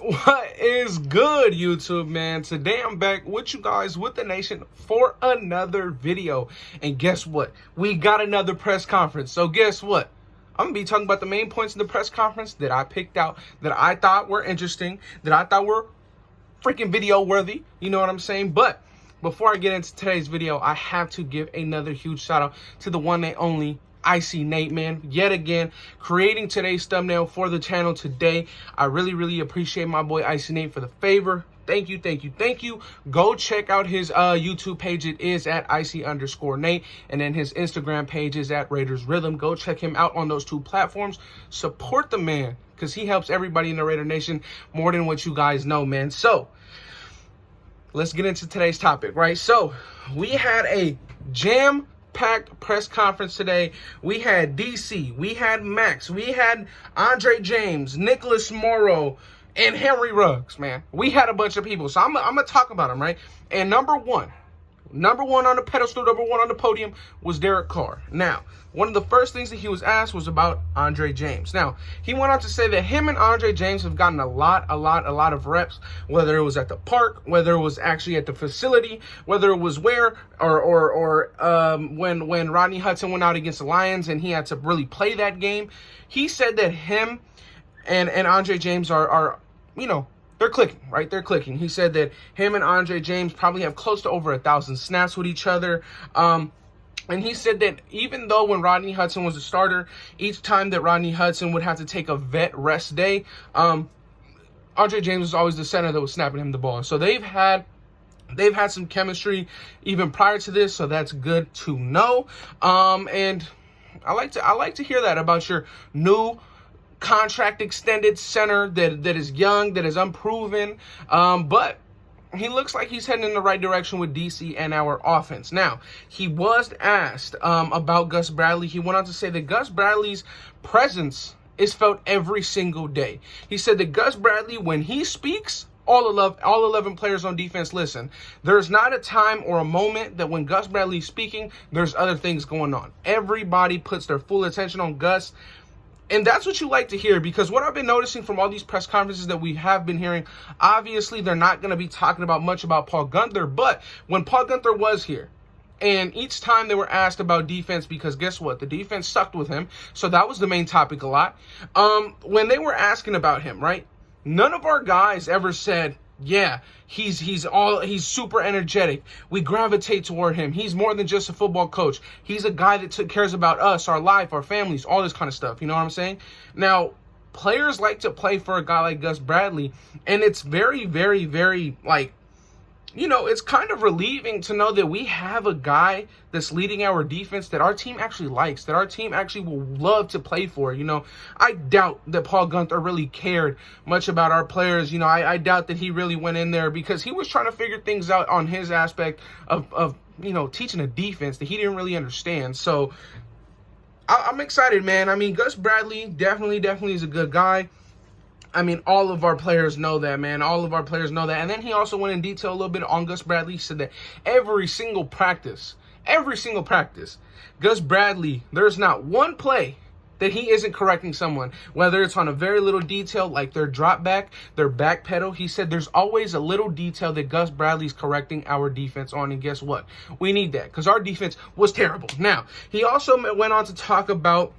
What is good, YouTube, man? Today I'm back with you guys, with the nation, for another video. And guess what? We got another press conference. So guess what? I'm going to be talking about the main points of the press conference that I picked out, that I thought were interesting, that I thought were freaking video worthy. You know what I'm saying? But before I get into today's video, I have to give another huge shout out to the one and only Icy Nate, man, yet again creating today's thumbnail for the channel today. I really appreciate my boy Icy Nate for the favor. Thank you. Go check out his YouTube page. It is at icy_Nate, and then his Instagram page is at Raiders Rhythm. Go check him out on those two platforms. Support the man, because he helps everybody in the Raider Nation more than what you guys know, man. So let's get into today's topic, right? So we had a jam-packed press conference today. We had DC, we had Maxx, we had Andre James, Nicholas Morrow, and Henry Ruggs, man. We had a bunch of people. So I'm gonna talk about them, right? And number one on the pedestal, number one on the podium was Derek Carr. Now, one of the first things that he was asked was about Andre James. Now, he went on to say that him and Andre James have gotten a lot of reps, whether it was at the park, whether it was actually at the facility, whether it was where, when Rodney Hudson went out against the Lions and he had to really play that game. He said that him and Andre James are you know, they're clicking, right? They're clicking. He said that him and Andre James probably have close to over 1,000 snaps with each other. And he said that even though when Rodney Hudson was a starter, each time that Rodney Hudson would have to take a vet rest day, Andre James was always the center that was snapping him the ball. So they've had some chemistry even prior to this, so that's good to know. And I like to hear that about your new contract extended center that is young, that is unproven, but he looks like he's heading in the right direction with DC and our offense. Now, he was asked about Gus Bradley. He went on to say that Gus Bradley's presence is felt every single day. He said that Gus Bradley, when he speaks, all 11 players on defense listen. There's not a time or a moment that when Gus Bradley's speaking, there's other things going on. Everybody puts their full attention on Gus. And that's what you like to hear, because what I've been noticing from all these press conferences that we have been hearing, obviously they're not going to be talking about much about Paul Guenther, but when Paul Guenther was here, and each time they were asked about defense, because guess what? The defense sucked with him, so that was the main topic a lot. When they were asking about him, right, none of our guys ever said, yeah, he's super energetic. We gravitate toward him. He's more than just a football coach. He's a guy that cares about us, our life, our families, all this kind of stuff. You know what I'm saying? Now, players like to play for a guy like Gus Bradley, and it's very, like, you know, it's kind of relieving to know that we have a guy that's leading our defense that our team actually likes, that our team actually will love to play for. You know, I doubt that Paul Guenther really cared much about our players. You know, I doubt that he really went in there because he was trying to figure things out on his aspect of you know, teaching a defense that he didn't really understand. So I'm excited, man. I mean, Gus Bradley definitely is a good guy. I mean, all of our players know that, man. All of our players know that. And then he also went in detail a little bit on Gus Bradley. He said that every single practice, Gus Bradley, there's not one play that he isn't correcting someone, whether it's on a very little detail like their drop back, their back pedal. He said there's always a little detail that Gus Bradley's correcting our defense on. And guess what? We need that, because our defense was terrible. Now, he also went on to talk about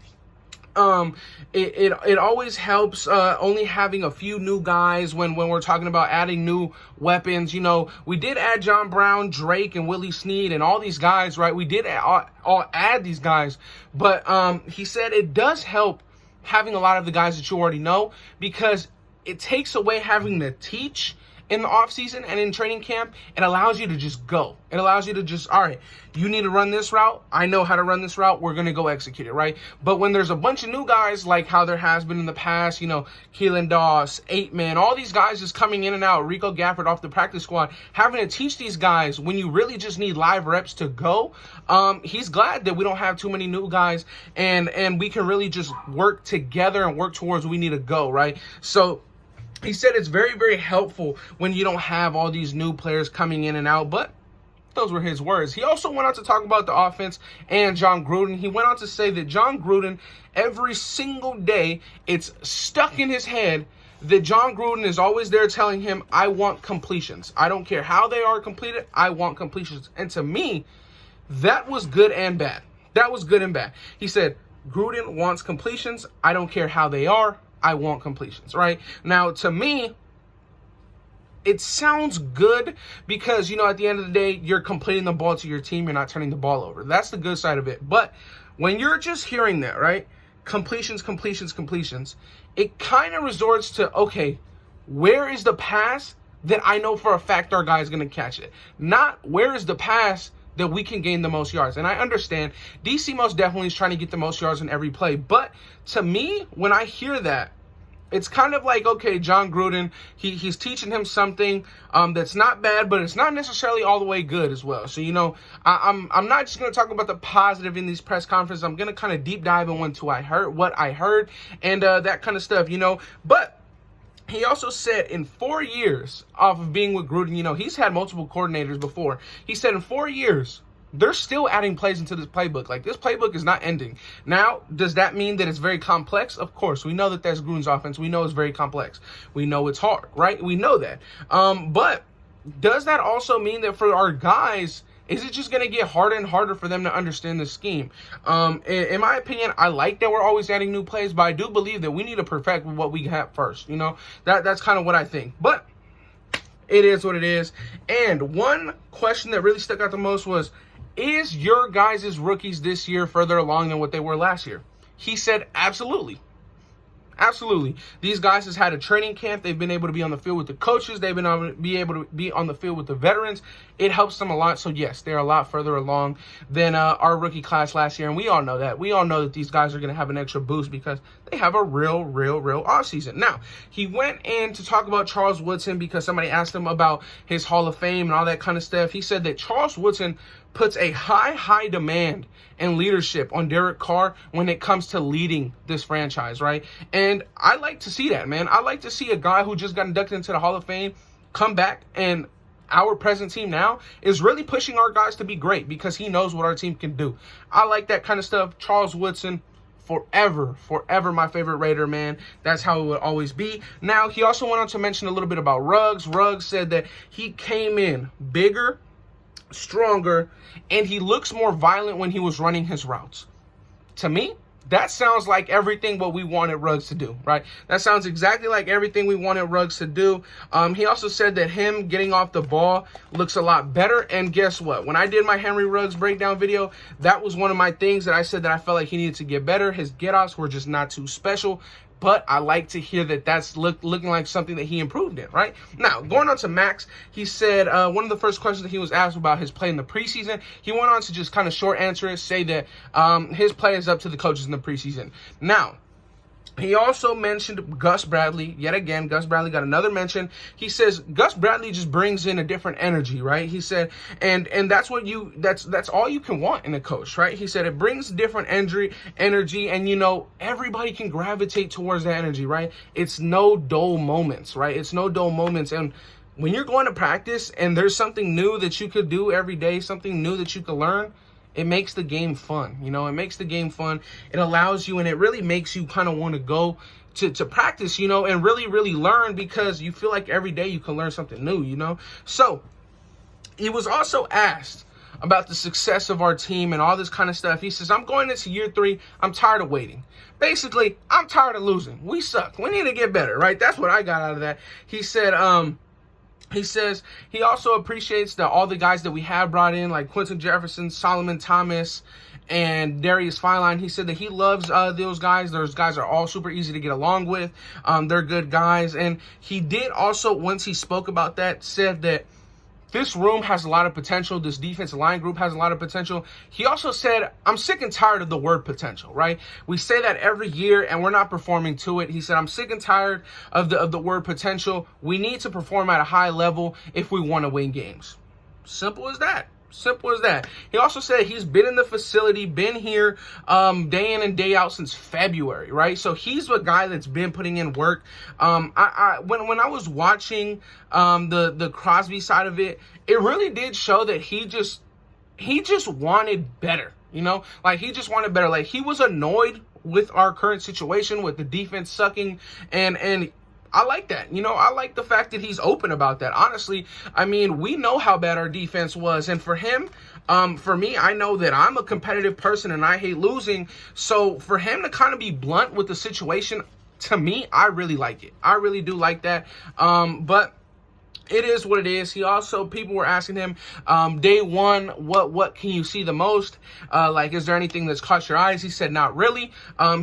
it always helps only having a few new guys when we're talking about adding new weapons. You know, we did add John Brown, Drake, and Willie Snead, and all these guys, right? We did all add these guys, but he said it does help having a lot of the guys that you already know, because it takes away having to teach in the offseason and in training camp. It allows you to just go. It allows you to just, all right, you need to run this route. I know how to run this route. We're going to go execute it, right? But when there's a bunch of new guys, like how there has been in the past, you know, Keelan Doss, 8-man, all these guys just coming in and out, Rico Gafford off the practice squad, having to teach these guys when you really just need live reps to go. He's glad that we don't have too many new guys, and we can really just work together and work towards we need to go, right? So he said it's very helpful when you don't have all these new players coming in and out, but those were his words. He also went on to talk about the offense and Jon Gruden. He went on to say that Jon Gruden, every single day, it's stuck in his head that John Gruden is always there telling him, I want completions. I don't care how they are completed. I want completions. And to me, that was good and bad. That was good and bad. He said, Gruden wants completions. I don't care how they are. I want completions, right? Now, to me, it sounds good because, at the end of the day, you're completing the ball to your team. You're not turning the ball over. That's the good side of it. But when you're just hearing that, right? Completions, it kind of resorts to, okay, where is the pass that I know for a fact our guy is going to catch it? Not where is the pass that we can gain the most yards. And I understand DC most definitely is trying to get the most yards in every play. But to me, when I hear that, it's kind of like, okay, John Gruden, he's teaching him something that's not bad, but it's not necessarily all the way good as well. So, I'm not just going to talk about the positive in these press conferences. I'm going to kind of deep dive into what I heard, and that kind of stuff, But he also said in 4 years of being with Gruden, he's had multiple coordinators before. He said in 4 years, they're still adding plays into this playbook. Like, this playbook is not ending. Now, does that mean that it's very complex? Of course. We know that that's Gruden's offense. We know it's very complex. We know it's hard, right? We know that. But does that also mean that for our guys, is it just going to get harder and harder for them to understand the scheme? In my opinion, I like that we're always adding new plays, but I do believe that we need to perfect what we have first. That's kind of what I think. But it is what it is. And one question that really stuck out the most was, is your guys' rookies this year further along than what they were last year? He said, absolutely. Absolutely. These guys has had a training camp. They've been able to be on the field with the coaches. They've been able to be on the field with the veterans. It helps them a lot. So, yes, they're a lot further along than our rookie class last year. And we all know that. We all know that these guys are going to have an extra boost because they have a real offseason. Now, he went in to talk about Charles Woodson because somebody asked him about his Hall of Fame and all that kind of stuff. He said that Charles Woodson puts a high demand and leadership on Derek Carr when it comes to leading this franchise, right? And I like to see that, man. I like to see a guy who just got inducted into the Hall of Fame come back, and our present team now is really pushing our guys to be great because he knows what our team can do. I like that kind of stuff. Charles Woodson, forever my favorite Raider, man. That's how it would always be. Now, he also went on to mention a little bit about Ruggs. Ruggs said that he came in bigger, stronger, and he looks more violent when he was running his routes. To me, that sounds like everything what we wanted Ruggs to do, right? That sounds exactly like everything we wanted Ruggs to do. He also said that him getting off the ball looks a lot better. And guess what? When I did my Henry Ruggs breakdown video, that was one of my things that I said that I felt like he needed to get better. His get-offs were just not too special. But I like to hear that that's looking like something that he improved in, right? Now, going on to Maxx, he said one of the first questions that he was asked about his play in the preseason, he went on to just kind of short answer it, say that his play is up to the coaches in the preseason. Now, he also mentioned Gus Bradley. Yet again, Gus Bradley got another mention. He says Gus Bradley just brings in a different energy, right? He said, and that's what that's all you can want in a coach, right? He said it brings different energy, and everybody can gravitate towards that energy, right? It's no dull moments, right? It's no dull moments. And when you're going to practice and there's something new that you could do every day, something new that you could learn, it makes the game fun. It makes the game fun. It allows you, and it really makes you kind of want to go to practice, and really learn because you feel like every day you can learn something new, So he was also asked about the success of our team and all this kind of stuff. He says, I'm going into year 3. I'm tired of waiting. Basically, I'm tired of losing. We suck. We need to get better, right? That's what I got out of that. He said, he says he also appreciates all the guys that we have brought in, like Quentin Jefferson, Solomon Thomas, and Darius Feinline. He said that he loves those guys. Those guys are all super easy to get along with. They're good guys. And he did also, once he spoke about that, said that this room has a lot of potential. This defensive line group has a lot of potential. He also said, I'm sick and tired of the word potential, right? We say that every year and we're not performing to it. He said, I'm sick and tired of the word potential. We need to perform at a high level if we want to win games. Simple as that. Simple as that. He also said he's been in the facility, been here day in and day out since February, right? So he's a guy that's been putting in work. When I was watching the Crosby side of it, it really did show that he just wanted better, like he just wanted better. Like he was annoyed with our current situation with the defense sucking, and I like that. I like the fact that he's open about that. Honestly, I mean, we know how bad our defense was. And for him, for me, I know that I'm a competitive person and I hate losing. So for him to kind of be blunt with the situation, to me, I really like it. I really do like that. But it is what it is. He also, people were asking him, day one, what can you see the most? Like, is there anything that's caught your eyes? He said, not really.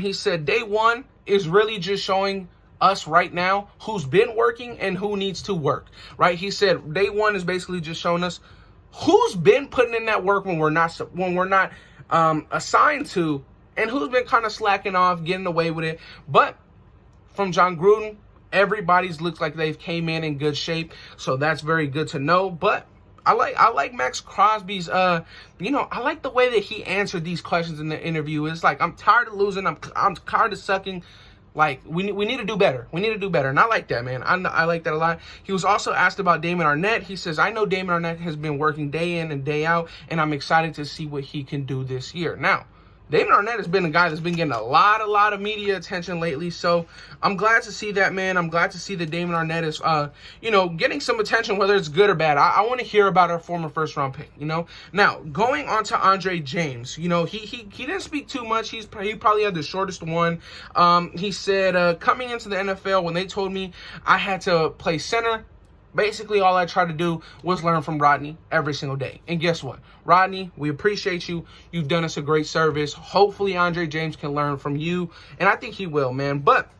He said, day one is really just showing us right now who's been working and who needs to work, right? He said, day one is basically just showing us who's been putting in that work when we're not assigned to, and who's been kind of slacking off, getting away with it. But from John Gruden, everybody's looks like they've came in good shape, so that's very good to know. But I like Maxx Crosby's I like the way that he answered these questions in the interview. It's like, I'm tired of losing, I'm tired of sucking. Like, we need to do better. We need to do better. And I like that, man. I like that a lot. He was also asked about Damon Arnett. He says, I know Damon Arnett has been working day in and day out, and I'm excited to see what he can do this year. Now, Damon Arnett has been a guy that's been getting a lot of media attention lately, so I'm glad to see that, man. I'm glad to see that Damon Arnett is, getting some attention, whether it's good or bad. I want to hear about our former first-round pick, Now, going on to Andre James, he didn't speak too much. He probably had the shortest one. He said, coming into the NFL, when they told me I had to play center, basically, all I tried to do was learn from Rodney every single day. And guess what? Rodney, we appreciate you. You've done us a great service. Hopefully, Andre James can learn from you. And I think he will, man. But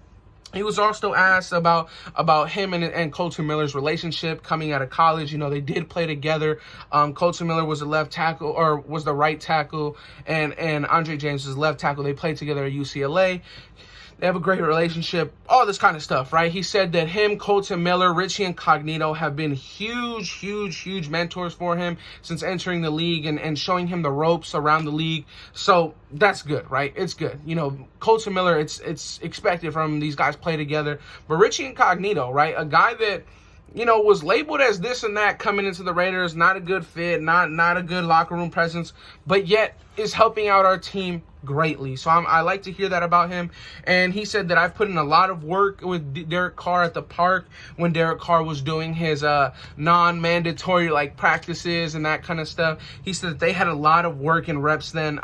he was also asked about him and Colton Miller's relationship coming out of college. They did play together. Colton Miller was the left tackle, or was the right tackle, and Andre James was left tackle. They played together at UCLA. They have a great relationship, all this kind of stuff, right? He said that him, Colton Miller, Richie Incognito have been huge mentors for him since entering the league and showing him the ropes around the league. So that's good, right? It's good. Colton Miller, it's expected from these guys play together. But Richie Incognito, right? A guy that, was labeled as this and that coming into the Raiders, not a good fit, not a good locker room presence, but yet is helping out our team greatly. So I like to hear that about him. And he said that I've put in a lot of work with Derek Carr at the park when Derek Carr was doing his non-mandatory practices and that kind of stuff. He said that they had a lot of work and reps then.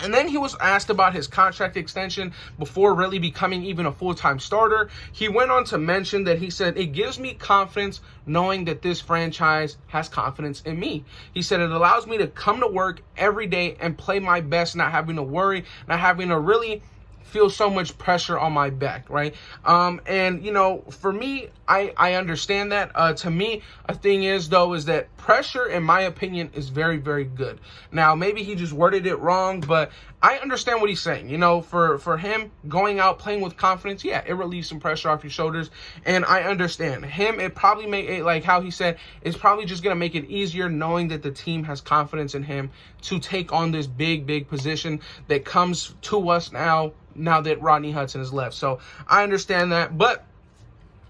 And then he was asked about his contract extension before really becoming even a full-time starter. He went on to mention that he said, it gives me confidence knowing that this franchise has confidence in me. He said, it allows me to come to work every day and play my best, not having to worry, not having to really feel so much pressure on my back, right? And for me, I understand that. To me, a thing is that pressure, in my opinion, is very, very good. Now, maybe he just worded it wrong, but I understand what he's saying. For him going out playing with confidence, yeah, it relieves some pressure off your shoulders, and I understand him. It probably make it, like how he said, it's probably just gonna make it easier knowing that the team has confidence in him to take on this big position that comes to us now that Rodney Hudson has left. So I understand that, but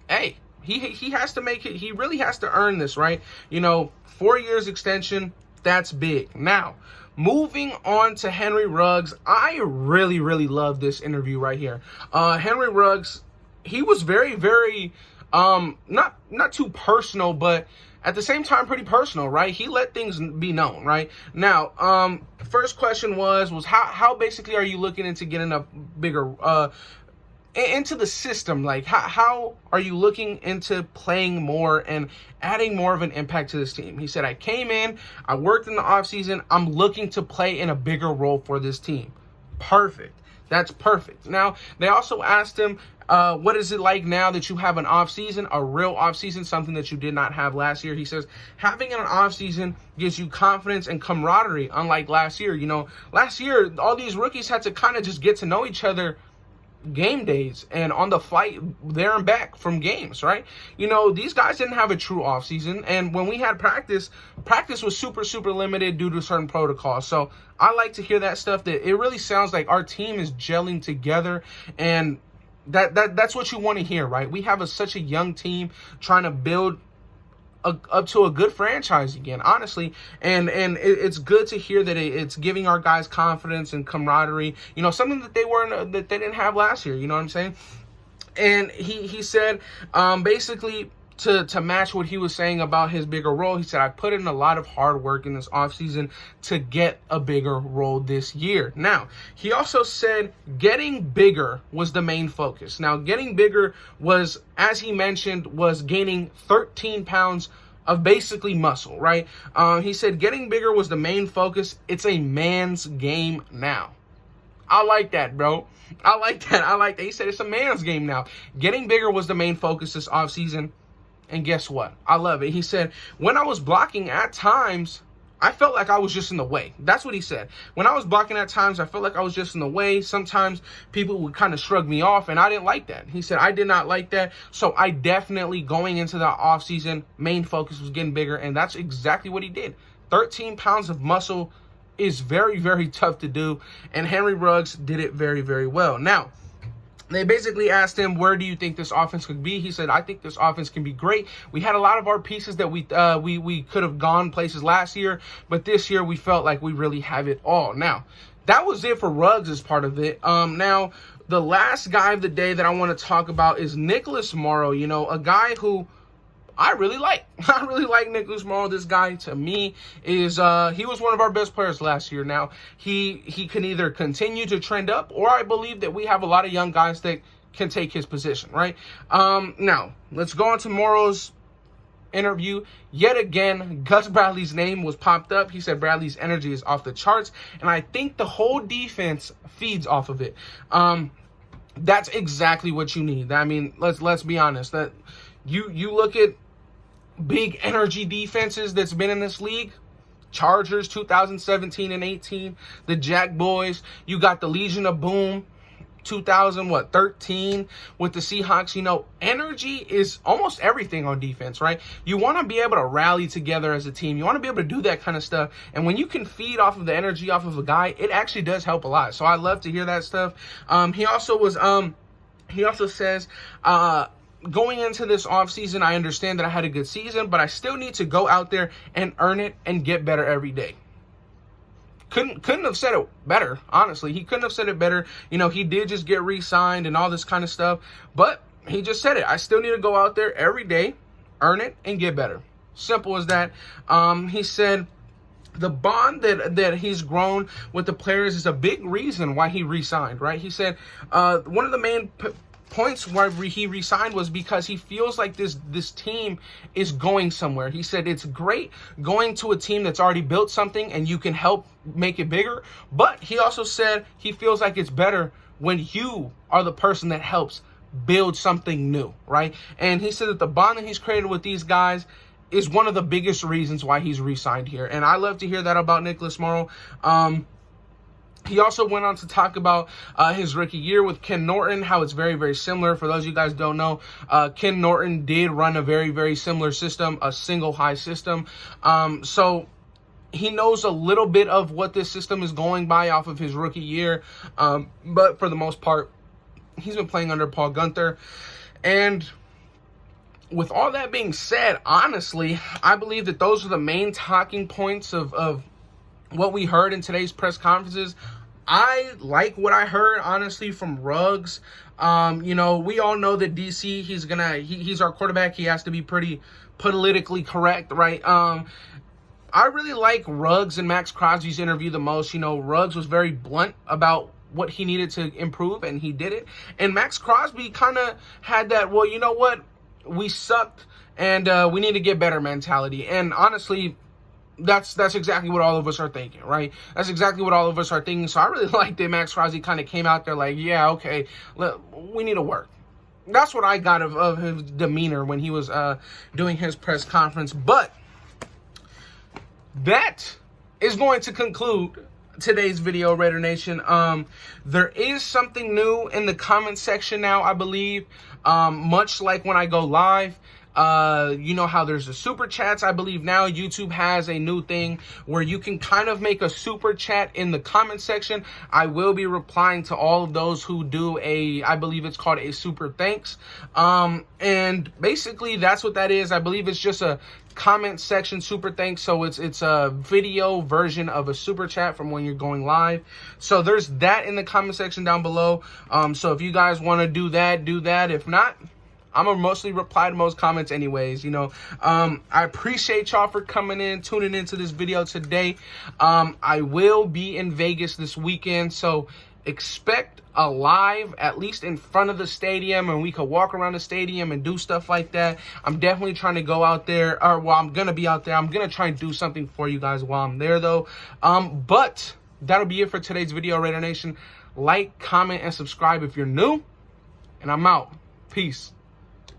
hey, he has to make it. He really has to earn this, right? 4 years extension, that's big. Now, moving on to Henry Ruggs, I really love this interview right here. Henry Ruggs, he was very not too personal, but at the same time pretty personal, right? He let things be known, right? Now, first question was how basically are you looking into getting a bigger into the system? Like, how are you looking into playing more and adding more of an impact to this team? He said, I came in, I worked in the offseason, I'm looking to play in a bigger role for this team. Perfect. That's perfect. Now, they also asked him, what is it like now that you have an offseason, a real offseason, something that you did not have last year? He says, having an offseason gives you confidence and camaraderie, unlike last year. Last year, all these rookies had to kind of just get to know each other game days and on the flight there and back from games, right? These guys didn't have a true offseason, and when we had practice was super limited due to certain protocols. So I like to hear that stuff, that it really sounds like our team is gelling together, and that's what you want to hear, right? We have such a young team trying to build up to a good franchise again, honestly, and it's good to hear that it's giving our guys confidence and camaraderie, something that they didn't have last year. You know what I'm saying? And he said, basically, to match what he was saying about his bigger role, he said, I put in a lot of hard work in this offseason to get a bigger role this year. Now, he also said getting bigger was the main focus. Now, getting bigger was, as he mentioned, was gaining 13 pounds of basically muscle, right? He said getting bigger was the main focus. It's a man's game now. I like that, bro. I like that. He said it's a man's game now. Getting bigger was the main focus this offseason. And guess what? I love it. He said, when I was blocking at times, I felt like I was just in the way. That's what he said. When I was blocking at times, I felt like I was just in the way. Sometimes people would kind of shrug me off, and I didn't like that. He said, I did not like that. So I definitely, going into the offseason, main focus was getting bigger, and that's exactly what he did. 13 pounds of muscle is very, very tough to do, and Henry Ruggs did it very, very well. Now, they basically asked him, where do you think this offense could be? He said, I think this offense can be great. We had a lot of our pieces that we could have gone places last year, but this year we felt like we really have it all. Now, that was it for Ruggs as part of it. Now, the last guy of the day that I want to talk about is Nicholas Morrow, you know, a guy who I really like. I really like Nicholas Morrow. This guy, to me, is he was one of our best players last year. Now, he can either continue to trend up, or I believe that we have a lot of young guys that can take his position, right? Now, let's go on to Morrow's interview. Yet again, Gus Bradley's name was popped up. He said Bradley's energy is off the charts, and I think the whole defense feeds off of it. That's exactly what you need. I mean, let's be honest. That you look at big energy defenses that's been in this league. Chargers 2017 and 18, the Jack Boys. You got the Legion of Boom 2013 with the Seahawks. You know, energy is almost everything on defense, right? You want to be able to rally together as a team. You want to be able to do that kind of stuff. And when you can feed off of the energy off of a guy, it actually does help a lot. So I love to hear that stuff. He also says, going into this offseason, I understand that I had a good season, but I still need to go out there and earn it and get better every day. Couldn't have said it better, honestly. He couldn't have said it better. You know, he did just get re-signed and all this kind of stuff, but he just said it. I still need to go out there every day, earn it, and get better. Simple as that. He said the bond that he's grown with the players is a big reason why he re-signed, right? He said one of the main points why he resigned was because he feels like this team is going somewhere. He said it's great going to a team that's already built something and you can help make it bigger, but he also said he feels like it's better when you are the person that helps build something new, right? And he said that the bond that he's created with these guys is one of the biggest reasons why he's re-signed here. And I love to hear that about Nicholas Morrow. He also went on to talk about his rookie year with Ken Norton, how it's very, very similar. For those of you guys who don't know, Ken Norton did run a very, very similar system, a single high system. So he knows a little bit of what this system is going by off of his rookie year. But for the most part, he's been playing under Paul Guenther. And with all that being said, honestly, I believe that those are the main talking points of what we heard in today's press conferences. I like what I heard, honestly, from Ruggs. You know, we all know that DC, he's our quarterback. He has to be pretty politically correct, right? I really like Ruggs and Maxx Crosby's interview the most. You know, Ruggs was very blunt about what he needed to improve, and he did it. And Maxx Crosby kind of had that, well, you know what? We sucked, and we need to get better mentality. And honestly, that's exactly what all of us are thinking, right? That's exactly what all of us are thinking. So I really like that Maxx Crosby kind of came out there like, yeah, okay, we need to work. That's what I got of his demeanor when he was doing his press conference. But that is going to conclude today's video, Raider Nation. There is something new in the comment section now, I believe. Much like when I go live, You know how there's the super chats. I believe now YouTube has a new thing where you can kind of make a super chat in the comment section. I will be replying to all of those who do I believe it's called a super thanks. And basically that's what that is. I believe it's just a comment section super thanks, so it's a video version of a super chat from when you're going live. So there's that in the comment section down below. So if you guys want to do that. If not, I'm gonna mostly reply to most comments anyways, you know. I appreciate y'all for coming in, tuning into this video today. I will be in Vegas this weekend, so expect a live, at least in front of the stadium, and we could walk around the stadium and do stuff like that. I'm definitely trying to go out there, or well, I'm gonna be out there. I'm gonna try and do something for you guys while I'm there though. But that'll be it for today's video, Raider Nation. Like, comment, and subscribe if you're new, and I'm out. Peace.